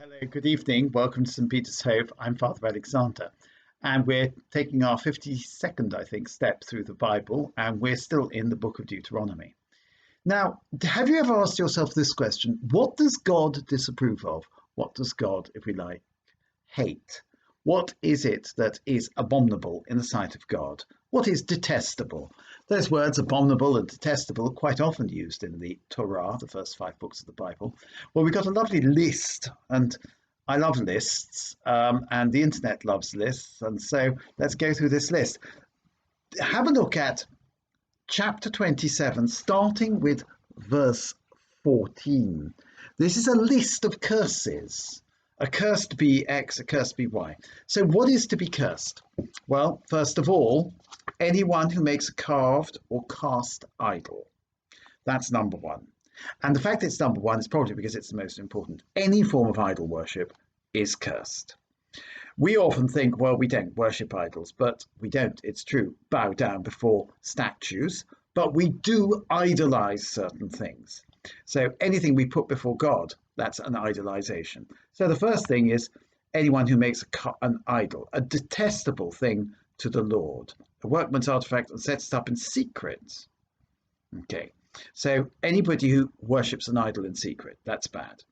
Hello, good evening. Welcome to St. Peter's Hove. I'm Father Alexander, and we're taking our 52nd, I think, step through the Bible, and we're still in the book of Deuteronomy. Now, have you ever asked yourself this question? What does God disapprove of? What does God, if we like, hate? What is it that is abominable in the sight of God? What is detestable? Those words, abominable and detestable, are quite often used in the Torah, the first 5 books of the Bible. Well, we've got a lovely list, and I love lists, and the internet loves lists, and so let's go through this list. Have a look at chapter 27, starting with verse 14. This is a list of curses. Accursed be X, accursed be Y. So what is to be cursed? Well, first of all, anyone who makes a carved or cast idol. That's number one. And the fact it's number one is probably because it's the most important. Any form of idol worship is cursed. We often think, well, we don't worship idols, but we don't, it's true, bow down before statues, but we do idolize certain things. So anything we put before God, that's an idolization. So the first thing is anyone who makes an idol, a detestable thing to the Lord, a workman's artifact, and sets it up in secret. Okay, so anybody who worships an idol in secret, that's bad.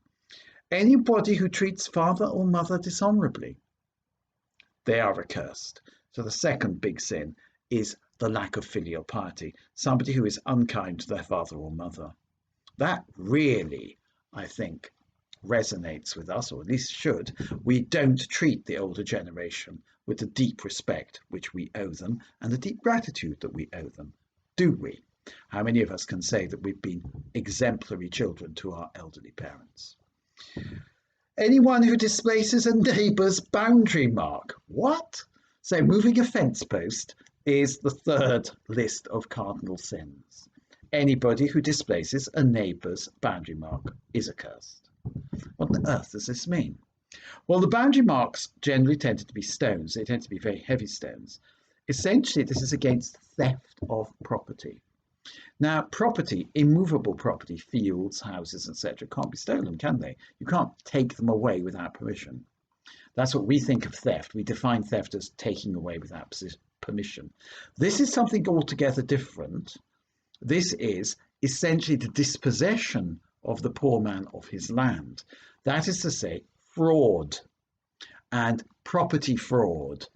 Anybody who treats father or mother dishonorably, they are accursed. So the second big sin is the lack of filial piety, somebody who is unkind to their father or mother. That really, I think, resonates with us, or at least should. We don't treat the older generation with the deep respect which we owe them and the deep gratitude that we owe them, do we? How many of us can say that we've been exemplary children to our elderly parents? Anyone who displaces a neighbour's boundary mark. What? So moving a fence post is the third list of cardinal sins. Anybody who displaces a neighbour's boundary mark is accursed. What on earth does this mean? Well, the boundary marks generally tended to be stones. They tend to be very heavy stones. Essentially, this is against theft of property. Now, property, immovable property, fields, houses, etc., can't be stolen, can they? You can't take them away without permission. That's what we think of theft. We define theft as taking away without permission. This is something altogether different. This is essentially the dispossession of the poor man of his land. That is to say, fraud and property fraud.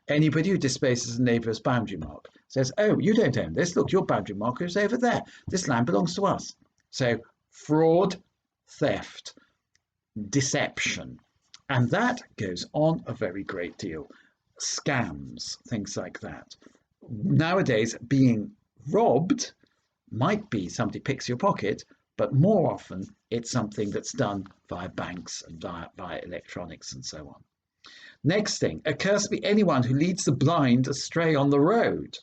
Anybody who displaces a neighbour's boundary mark says, oh, you don't own this. Look, your boundary marker is over there. This land belongs to us. So fraud, theft, deception. And that goes on a very great deal. Scams, things like that. Nowadays, being robbed might be somebody picks your pocket, but more often it's something that's done via banks and via electronics and so on. Next thing, accursed be anyone who leads the blind astray on the road.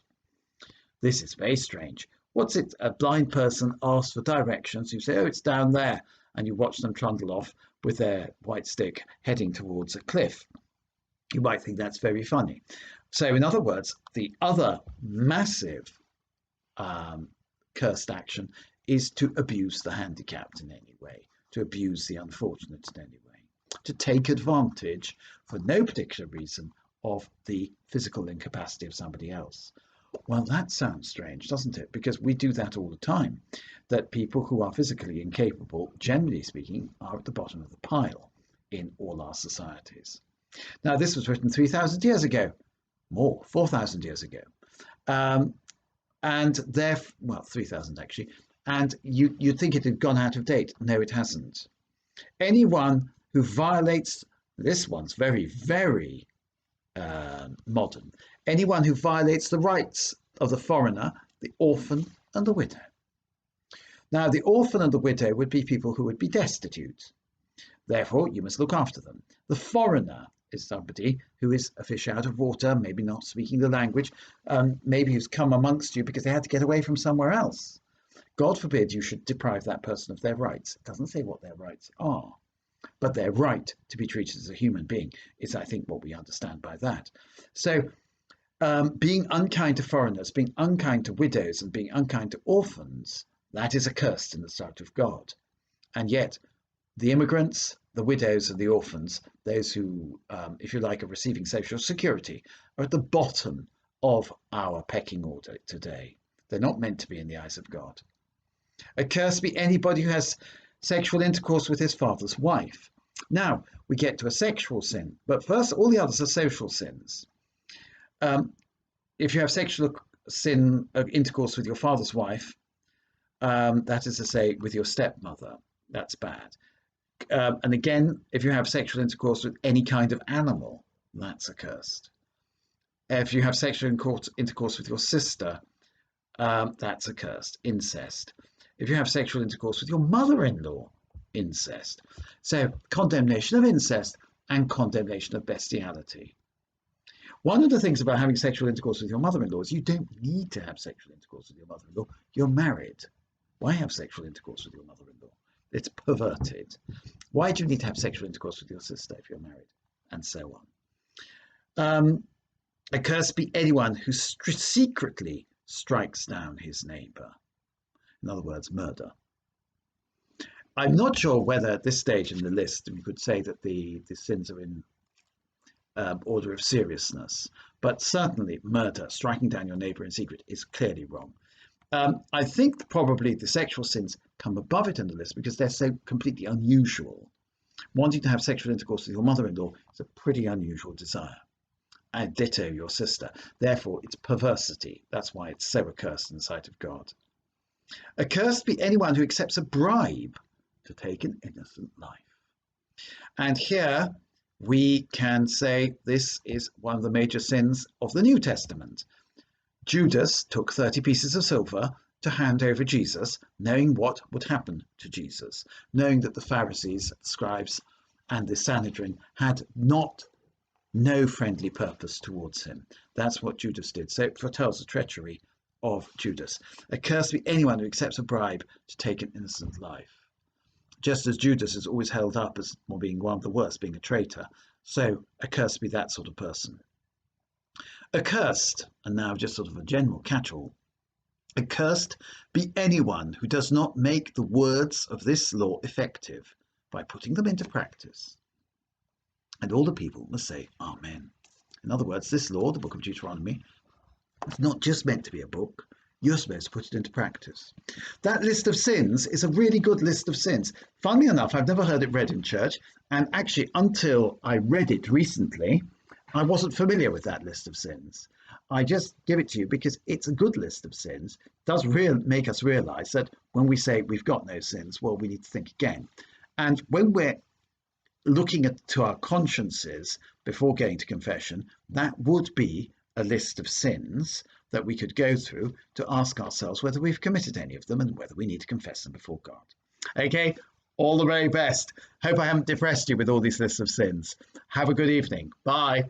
This is very strange. What's it? A blind person asks for directions. You say, oh, it's down there. And you watch them trundle off with their white stick heading towards a cliff. You might think that's very funny. So in other words, the other massive cursed action is to abuse the handicapped in any way, to abuse the unfortunate in any way, to take advantage for no particular reason of the physical incapacity of somebody else. Well, that sounds strange, doesn't it? Because we do that all the time, that people who are physically incapable, generally speaking, are at the bottom of the pile in all our societies. Now, this was written 3,000 years ago, more, 4,000 years ago. And therefore, well, 3,000 actually, and you'd think it had gone out of date. No, it hasn't. Anyone who violates, this one's very, very modern, anyone who violates the rights of the foreigner, the orphan, and the widow. Now, the orphan and the widow would be people who would be destitute. Therefore, you must look after them. The foreigner is somebody who is a fish out of water, maybe not speaking the language, maybe who's come amongst you because they had to get away from somewhere else. God forbid you should deprive that person of their rights. It doesn't say what their rights are, but their right to be treated as a human being is, I think, what we understand by that. So being unkind to foreigners, being unkind to widows, and being unkind to orphans, that is accursed in the sight of God. And yet, The immigrants, the widows, and the orphans, those who, if you like, are receiving social security, are at the bottom of our pecking order today. They're not meant to be in the eyes of God. Accursed be anybody who has sexual intercourse with his father's wife. Now, we get to a sexual sin, but first, all the others are social sins. If you have sexual sin of intercourse with your father's wife, that is to say, with your stepmother, that's bad. And again, if you have sexual intercourse with any kind of animal, that's accursed. If you have sexual intercourse with your sister, that's accursed, incest. If you have sexual intercourse with your mother-in-law, incest. So condemnation of incest and condemnation of bestiality. One of the things about having sexual intercourse with your mother-in-law is you don't need to have sexual intercourse with your mother-in-law. You're married. Why have sexual intercourse with your mother-in-law? It's perverted. Why do you need to have sexual intercourse with your sister if you're married? And so on. Accursed be anyone who secretly strikes down his neighbour. In other words, murder. I'm not sure whether at this stage in the list we could say that the sins are in order of seriousness, but certainly murder, striking down your neighbour in secret, is clearly wrong. I think probably the sexual sins come above it in the list because they're so completely unusual. Wanting to have sexual intercourse with your mother-in-law is a pretty unusual desire. And ditto your sister. Therefore, it's perversity. That's why it's so accursed in the sight of God. Accursed be anyone who accepts a bribe to take an innocent life. And here we can say this is one of the major sins of the New Testament. Judas took 30 pieces of silver to hand over Jesus, knowing what would happen to Jesus, knowing that the Pharisees, the scribes, and the Sanhedrin had no friendly purpose towards him. That's what Judas did. So it foretells the treachery of Judas. Accursed be anyone who accepts a bribe to take an innocent life. Just as Judas is always held up as being one of the worst, being a traitor, so accursed be that sort of person. Accursed, and now just sort of a general catch-all, accursed be anyone who does not make the words of this law effective by putting them into practice. And all the people must say, Amen. In other words, this law, the book of Deuteronomy, is not just meant to be a book. You're supposed to put it into practice. That list of sins is a really good list of sins. Funnily enough, I've never heard it read in church. And actually, until I read it recently, I wasn't familiar with that list of sins. I just give it to you because it's a good list of sins. It does make us realize that when we say we've got no sins, well, we need to think again. And when we're looking to our consciences before going to confession, that would be a list of sins that we could go through to ask ourselves whether we've committed any of them and whether we need to confess them before God. Okay, all the very best. Hope I haven't depressed you with all these lists of sins. Have a good evening. Bye.